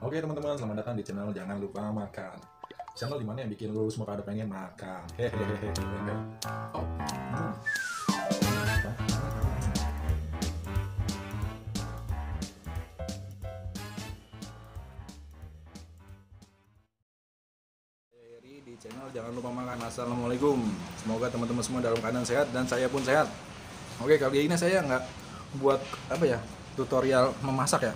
Oke teman-teman, selamat datang di channel Jangan Lupa Makan. Channel dimana yang bikin lu semua pada pengen makan. Hehehe. Oh. Di channel Jangan Lupa Makan. Assalamualaikum. Semoga teman-teman semua dalam keadaan sehat dan saya pun sehat. Oke, kali ini saya nggak buat tutorial memasak ya.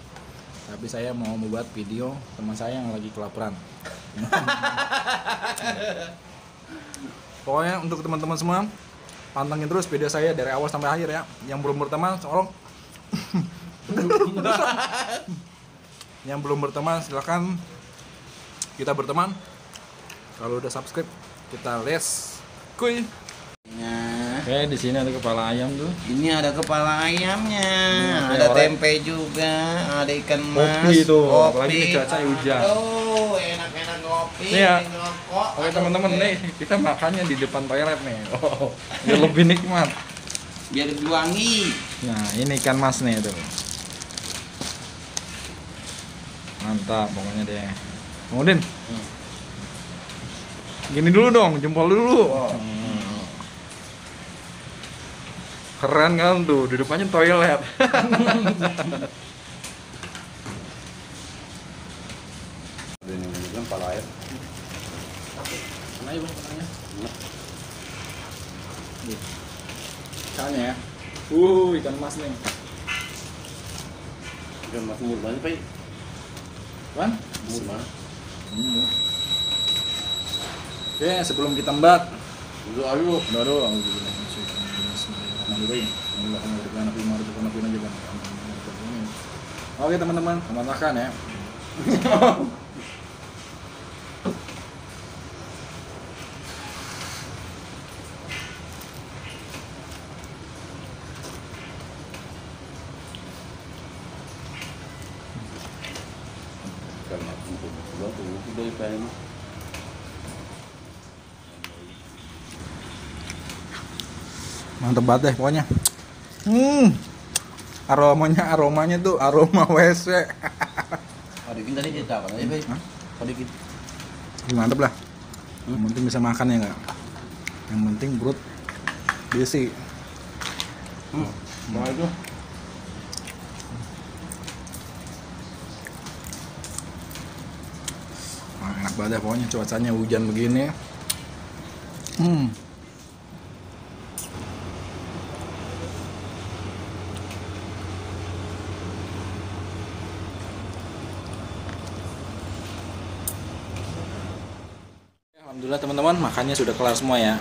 Tapi saya mau membuat video teman saya yang lagi kelaparan. Pokoknya untuk teman-teman semua, pantengin terus video saya dari awal sampai akhir ya. Yang belum berteman, tolong. Yang belum berteman, silakan kita berteman. Kalau udah subscribe, kita let's kuy. Oke, di sini ada kepala ayam tuh. Ini ada kepala ayamnya, ada tempe juga, ada ikan mas, kopi tuh, apalagi cuaca hujan. Oh, enak-enak kopi. Nih ya. Ngerokok. Oke teman-teman, nih kita makannya di depan toilet nih. Oh, biar lebih nikmat. Biar lebih wangi. Nah, ini ikan mas nih tuh. Mantap pokoknya deh. Kemudian, gini dulu dong, jempol dulu. Keren kan tuh, di depannya toilet. Ini juga kepala ayam. Mana ya bang, tangannya? Ikannya ya. Ikan mas nih. Ikan mas umur banyak pak? Kan? Umur mana? Oke, sebelum kita mbak, Aduh. Oke teman-teman, selamat makan ya. Ikan mas umur dari pengen. Mantep banget deh pokoknya. Aromanya tuh aroma WC. Adikin tadi kita apa tadi pak? Adikin. Mantep lah. Yang penting bisa makan ya nggak. Yang penting perut diisi. Mau itu. Nah, enak banget deh pokoknya, cuacanya hujan begini. Alhamdulillah teman-teman, makannya sudah kelar semua ya.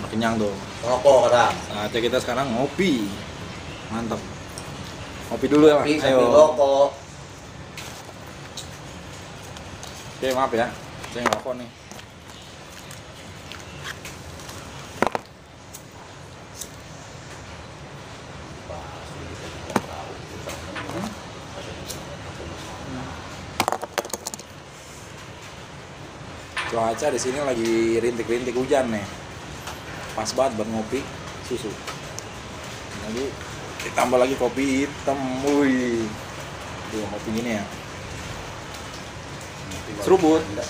Udah kenyang tuh. Rokok kadang. Saatnya kita sekarang ngopi. Mantap. Ngopi dulu ya, Pak. Ayo. Rokok. Oke, maaf ya. Saya ngerokok nih. Cuaca di sini lagi rintik-rintik hujan nih. Pas banget buat ngopi susu. Lagi ditambah lagi kopi hitam. Wih. Tuh, ngopi gini ya. Seruput. Kita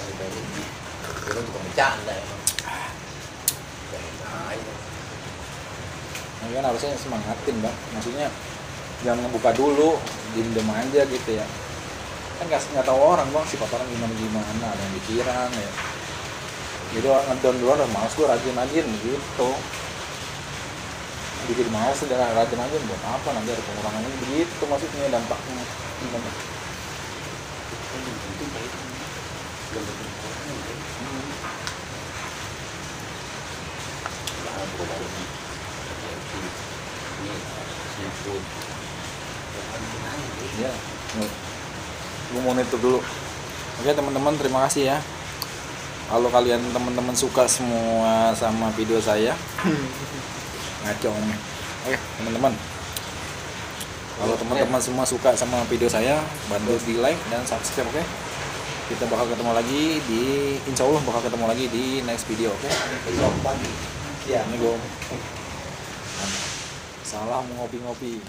juga bercanda emang. Nah, kan harusnya semangatin, Bang. Maksudnya jangan ngebuka dulu, diem aja gitu ya. Kan nggak tahu orang, Bang, sifat orang gimana, ada yang pikiran ya. Jadi orang ngedown dulu udah males, gue rajin gitu. Bikin males udah rajin buat apa, nanti ada pengurangannya begitu maksudnya dampaknya gimana. Ya, gue mau nitup dulu. Oke teman-teman, terima kasih ya. Kalau kalian teman-teman suka semua sama video saya, ngaco nih. Oke teman-teman, kalau teman-teman semua suka sama video saya, bantu di like dan subscribe. Oke, kita bakal ketemu lagi di, insya Allah bakal ketemu lagi di next video. Oke, Ya, ini gue salah mau ngopi-ngopi.